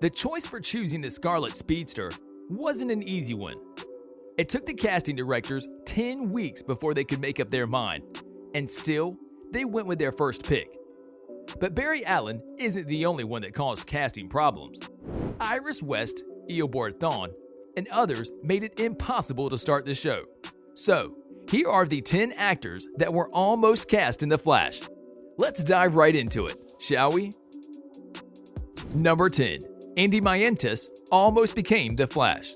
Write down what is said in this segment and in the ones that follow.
The choice for choosing the Scarlet Speedster wasn't an easy one. It took the casting directors 10 weeks before they could make up their mind, and still, they went with their first pick. But Barry Allen isn't the only one that caused casting problems. Iris West, Eobard Thawne, and others made it impossible to start the show. So, here are the 10 actors that were almost cast in The Flash. Let's dive right into it, shall we? Number 10. Andy Mientus almost became The Flash.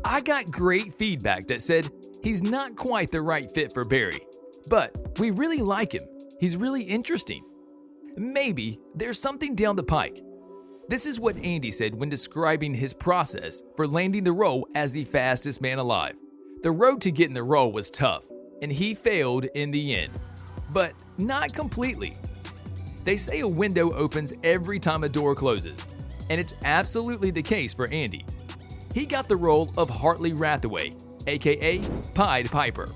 I got great feedback that said he's not quite the right fit for Barry, but we really like him. He's really interesting. Maybe there's something down the pike. This is what Andy said when describing his process for landing the role as the fastest man alive. The road to getting the role was tough, and he failed in the end. But not completely. They say a window opens every time a door closes, and it's absolutely the case for Andy. He got the role of Hartley Rathaway, aka Pied Piper.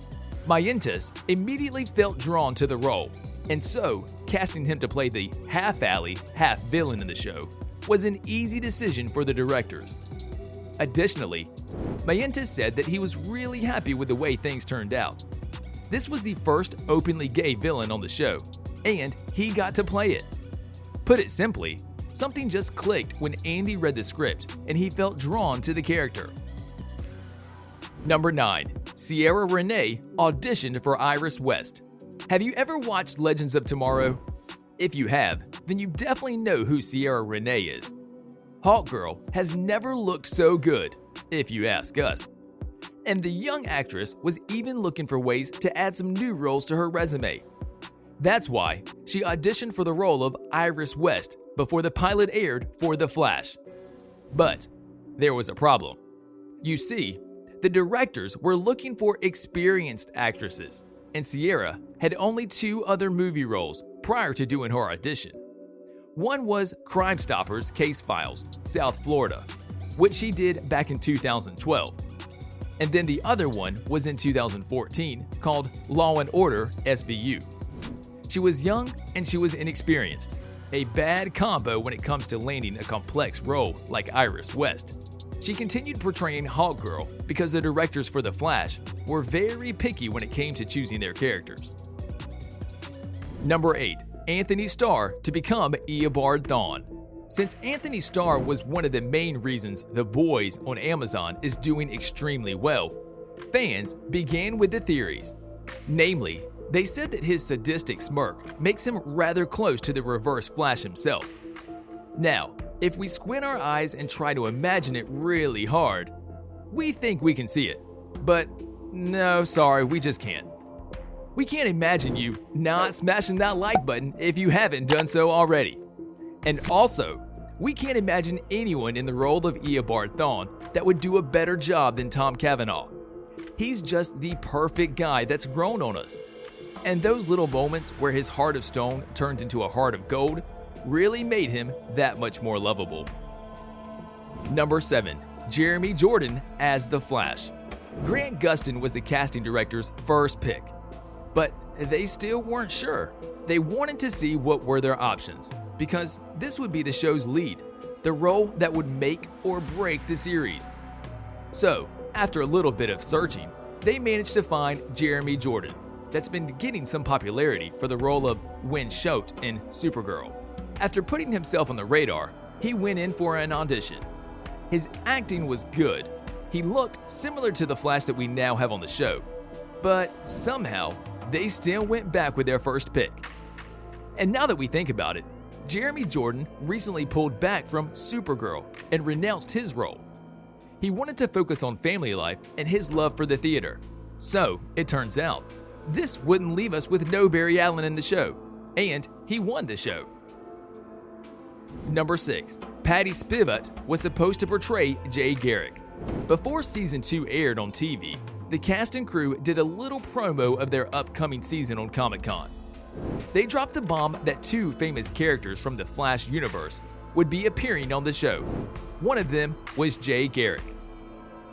Mientus immediately felt drawn to the role, and so casting him to play the half-alley, half-villain in the show was an easy decision for the directors. Additionally, Mientus said that he was really happy with the way things turned out. This was the first openly gay villain on the show, and he got to play it. Put it simply, something just clicked when Andy read the script and he felt drawn to the character. Number 9. Ciara Renee auditioned for Iris West. Have you ever watched Legends of Tomorrow? If you have, then you definitely know who Ciara Renee is. Hawkgirl has never looked so good, if you ask us. And the young actress was even looking for ways to add some new roles to her resume. That's why she auditioned for the role of Iris West before the pilot aired for The Flash. But there was a problem. You see, the directors were looking for experienced actresses, and Ciara had only 2 other movie roles prior to doing her audition. One was Crime Stoppers Case Files, South Florida, which she did back in 2012. And then the other one was in 2014 called Law & Order SVU. She was young and she was inexperienced, a bad combo when it comes to landing a complex role like Iris West. She continued portraying Hawkgirl because the directors for The Flash were very picky when it came to choosing their characters. Number 8. Anthony Starr to become Eobard Thawne. Since Anthony Starr was one of the main reasons The Boys on Amazon is doing extremely well, fans began with the theories. Namely, they said that his sadistic smirk makes him rather close to the Reverse Flash himself. Now, if we squint our eyes and try to imagine it really hard, we think we can see it. But no, sorry, we just can't. We can't imagine you not smashing that like button if you haven't done so already. And also, we can't imagine anyone in the role of Eobard Thawne that would do a better job than Tom Cavanaugh. He's just the perfect guy that's grown on us. And those little moments where his heart of stone turned into a heart of gold really made him that much more lovable. Number 7. Jeremy Jordan as The Flash. Grant Gustin was the casting director's first pick, but they still weren't sure. They wanted to see what were their options, because this would be the show's lead, the role that would make or break the series. So, after a little bit of searching, they managed to find Jeremy Jordan, that's been getting some popularity for the role of Win Schott in Supergirl. After putting himself on the radar, he went in for an audition. His acting was good. He looked similar to the Flash that we now have on the show, but somehow they still went back with their first pick. And now that we think about it, Jeremy Jordan recently pulled back from Supergirl and renounced his role. He wanted to focus on family life and his love for the theater. So, it turns out, this wouldn't leave us with no Barry Allen in the show, and he won the show. Number 6. Patty Spivott was supposed to portray Jay Garrick. Before Season 2 aired on TV, the cast and crew did a little promo of their upcoming season on Comic-Con. They dropped the bomb that 2 famous characters from the Flash universe would be appearing on the show. One of them was Jay Garrick.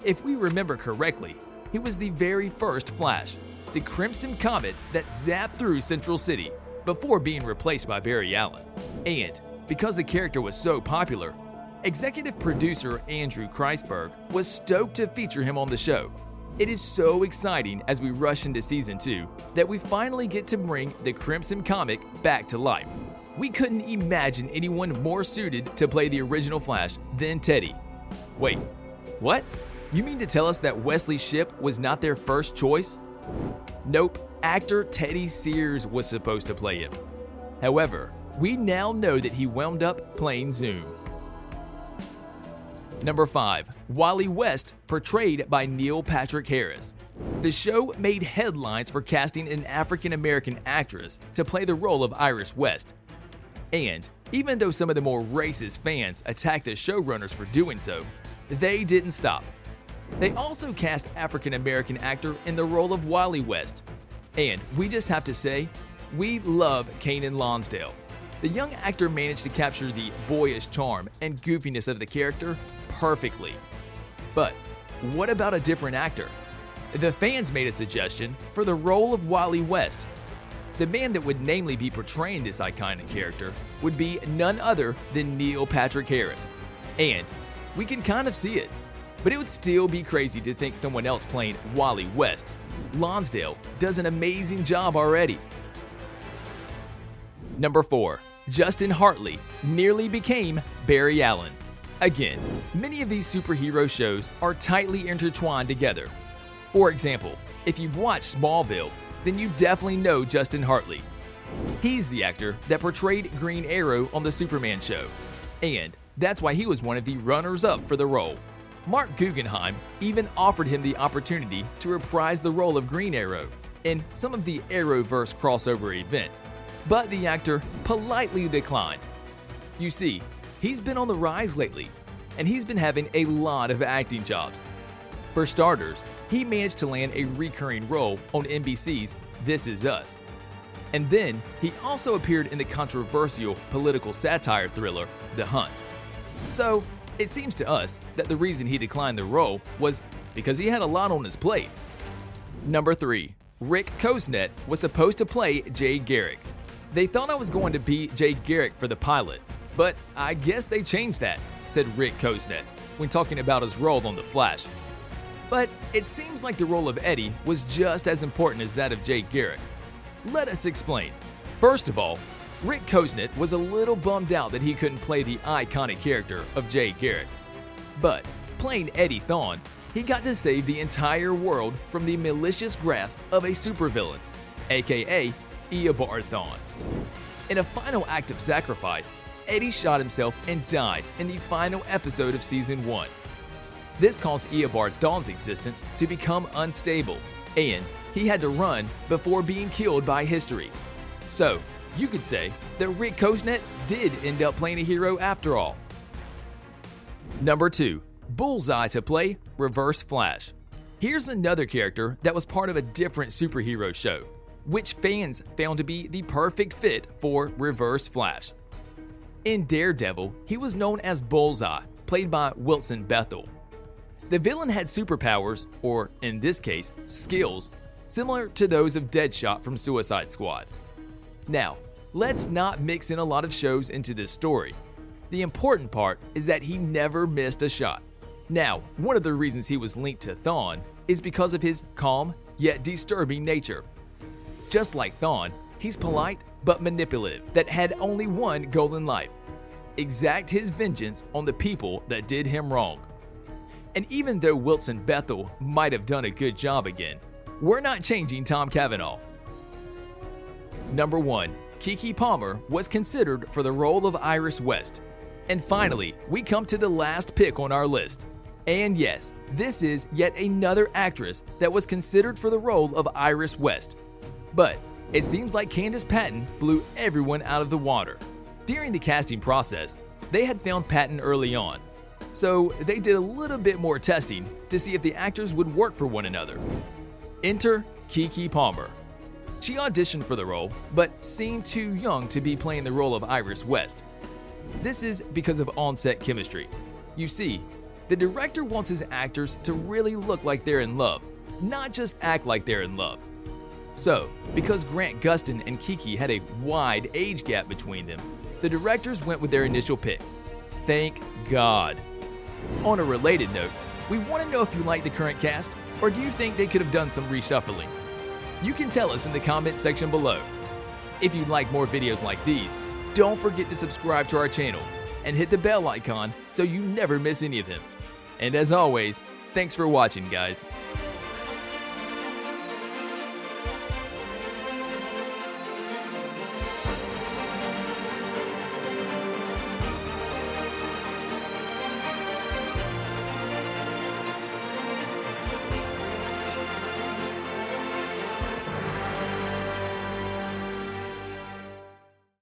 If we remember correctly, he was the very first Flash, the Crimson Comet that zapped through Central City before being replaced by Barry Allen. And because the character was so popular, Executive producer Andrew Kreisberg was stoked to feature him on the show. It is so exciting as we rush into season 2 that we finally get to bring the Crimson comic back to life. We couldn't imagine anyone more suited to play the original Flash than Teddy. Wait, what? You mean to tell us that Wesley Shipp was not their first choice? Nope, actor Teddy Sears was supposed to play him. However, we now know that he wound up playing Zoom. Number 5. Wally West, portrayed by Neil Patrick Harris. The show made headlines for casting an African-American actress to play the role of Iris West. And even though some of the more racist fans attacked the showrunners for doing so, they didn't stop. They also cast African-American actor in the role of Wally West. And we just have to say, we love Kanan Lonsdale. The young actor managed to capture the boyish charm and goofiness of the character perfectly. But what about a different actor? The fans made a suggestion for the role of Wally West. The man that would namely be portraying this iconic character would be none other than Neil Patrick Harris. And we can kind of see it, but it would still be crazy to think someone else playing Wally West. Lonsdale does an amazing job already. Number 4. Justin Hartley nearly became Barry Allen. Again, many of these superhero shows are tightly intertwined together. For example, if you've watched Smallville, then you definitely know Justin Hartley. He's the actor that portrayed Green Arrow on the Superman show, and that's why he was one of the runners-up for the role. Mark Guggenheim even offered him the opportunity to reprise the role of Green Arrow in some of the Arrowverse crossover events, but the actor politely declined. You see, he's been on the rise lately, and he's been having a lot of acting jobs. For starters, he managed to land a recurring role on NBC's This Is Us. And then, he also appeared in the controversial political satire thriller, The Hunt. So, it seems to us that the reason he declined the role was because he had a lot on his plate. Number 3. Rick Kosnet was supposed to play Jay Garrick. They thought I was going to be Jay Garrick for the pilot, but I guess they changed that, said Rick Kosnet when talking about his role on The Flash. But it seems like the role of Eddie was just as important as that of Jay Garrick. Let us explain. First of all, Rick Kosnet was a little bummed out that he couldn't play the iconic character of Jay Garrick. But playing Eddie Thawne, he got to save the entire world from the malicious grasp of a supervillain, aka Eobard Thawne. In a final act of sacrifice, Eddie shot himself and died in the final episode of Season 1. This caused Eobard Thawne's existence to become unstable, and he had to run before being killed by history. So, you could say that Rick Kosnet did end up playing a hero after all. Number 2. Bullseye to play Reverse Flash. Here's another character that was part of a different superhero show, which fans found to be the perfect fit for Reverse Flash. In Daredevil, he was known as Bullseye, played by Wilson Bethel. The villain had superpowers, or in this case, skills, similar to those of Deadshot from Suicide Squad. Now, let's not mix in a lot of shows into this story. The important part is that he never missed a shot. Now, one of the reasons he was linked to Thawne is because of his calm yet disturbing nature. Just like Thawne, he's polite but manipulative that had only one goal in life: exact his vengeance on the people that did him wrong. And even though Wilson Bethel might have done a good job again, we're not changing Tom Cavanaugh. Number 1. Keke Palmer was considered for the role of Iris West. And finally, we come to the last pick on our list. And yes, this is yet another actress that was considered for the role of Iris West. But it seems like Candice Patton blew everyone out of the water. During the casting process, they had found Patton early on, so they did a little bit more testing to see if the actors would work for one another. Enter Keke Palmer. She auditioned for the role, but seemed too young to be playing the role of Iris West. This is because of on-set chemistry. You see, the director wants his actors to really look like they're in love, not just act like they're in love. So, because Grant Gustin and Keke had a wide age gap between them, the directors went with their initial pick. Thank God. On a related note, we want to know if you like the current cast, or do you think they could have done some reshuffling? You can tell us in the comments section below. If you'd like more videos like these, don't forget to subscribe to our channel and hit the bell icon so you never miss any of them. And as always, thanks for watching, guys.